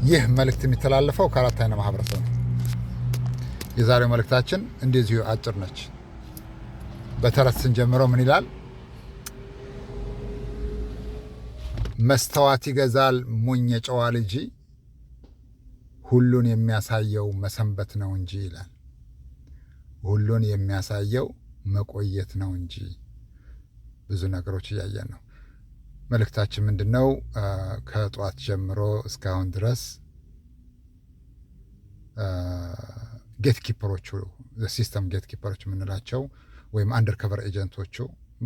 ይህ መልእክት የሚተላለፈው ከአራት አይነት ማህበረሰብ ነው። የዛሬው መልእክታችን እንደዚሁ አጭር ነች። በተረት ስንጀምረው ምን ይላል? መስተዋት ይገዛል ሞኝ የጨዋ ልጅ፣ ሁሉን የሚያሳየው መሰንበት ነው እንጂ ይላል። ሁሉን የሚያሳየው መቆየት ነው እንጂ። ብዙ ነገሮች እያየን ነው። መልእክታችን ምንድን ነው? ከጠዋት ጀምሮ እስካሁን ድረስ ጌት ኪፐሮቹ ሲስተም ጌት ኪፐሮች የምንላቸው ወይም አንደር ከቨር ኤጀንቶቹ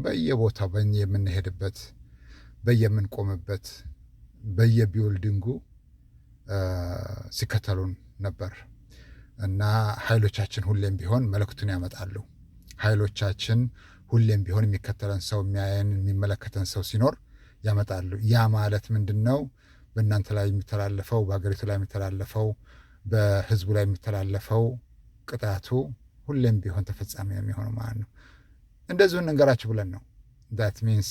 በየቦታው የምንሄድበት በየምንቆምበት በየቢውልዲንጉ ሲከተሉን ነበር እና ኃይሎቻችን ሁሌም ቢሆን መልእክቱን ያመጣሉ። ኃይሎቻችን ሁሌም ቢሆን የሚከተለን ሰው፣ የሚያየን የሚመለከተን ሰው ሲኖር ያመጣሉ። ያ ማለት ምንድን ነው? በእናንተ ላይ የሚተላለፈው፣ በሀገሪቱ ላይ የሚተላለፈው፣ በህዝቡ ላይ የሚተላለፈው ቅጣቱ ሁሌም ቢሆን ተፈጻሚ የሚሆነው ማለት ነው። እንደዚሁ እንንገራችሁ ብለን ነው። ዳት ሚንስ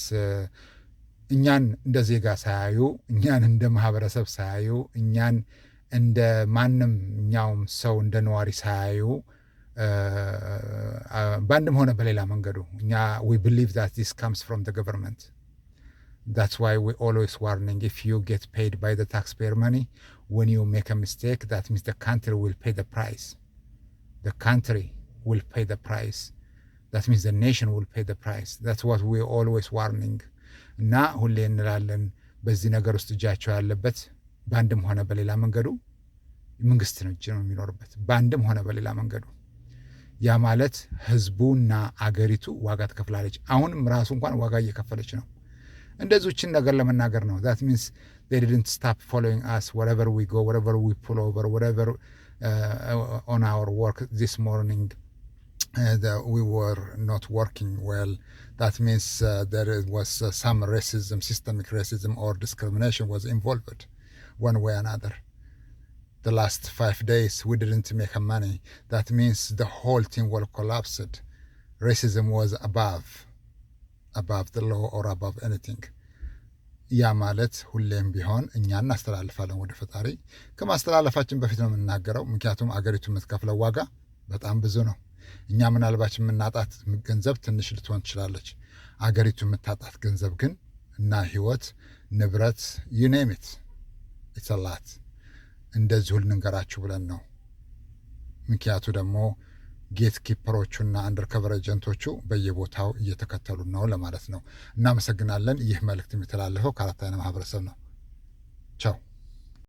እኛን እንደ ዜጋ ሳያዩ፣ እኛን እንደ ማህበረሰብ ሳያዩ፣ እኛን እንደ ማንኛውም ሰው እንደ ነዋሪ ሳያዩ በአንድም ሆነ በሌላ መንገዱ እኛ we believe that this comes from the government. That's why we always warning, if you get paid by the taxpayer money, when you make a mistake, that means the country will pay the price. The country will pay the price. That means the nation will pay the price. That's what we always warning. እና ሁሌ እንላለን በዚህ ነገር ውስጥ እጃቸው ያለበት በአንድም ሆነ በሌላ መንገዱ መንግስት ነው እጅ ነው የሚኖርበት፣ በአንድም ሆነ በሌላ መንገዱ። ያ ማለት ህዝቡና አገሪቱ ዋጋ ትከፍላለች። አሁንም ራሱ እንኳን ዋጋ እየከፈለች ነው። እንደዚችን ነገር ለመናገር ነው። that means they didn't stop following us wherever we go, wherever we pull over, whatever on our work this morning. We were not working well. That means there was some racism, systemic racism or discrimination was involved one way or another. The last 5 days we didn't make money. That means the whole thing will collapsed. Racism was above the law or above anything. ያ ማለት ሁሌም ቢሆን እኛ እናስተላልፋለን ወደ ፈጣሪ። ከማስተላለፋችን በፊት ነው የምናገረው። ምክንያቱም አገሪቱ የምትከፍለው ዋጋ በጣም ብዙ ነው። እኛ ምናልባት የምናጣት ገንዘብ ትንሽ ልትሆን ትችላለች። አገሪቱ የምታጣት ገንዘብ ግን እና ህይወት፣ ንብረት you name it, it's a lot። እንደዚሁ ልንገራችሁ ብለን ነው። ምክንያቱ ደግሞ ጌት ኪፐሮቹና አንደር ከቨር ኤጀንቶቹ በየቦታው እየተከተሉ ነው ለማለት ነው። እናመሰግናለን። ይህ መልእክት የሚተላለፈው ከአራት አይነት ማህበረሰብ ነው። ቻው።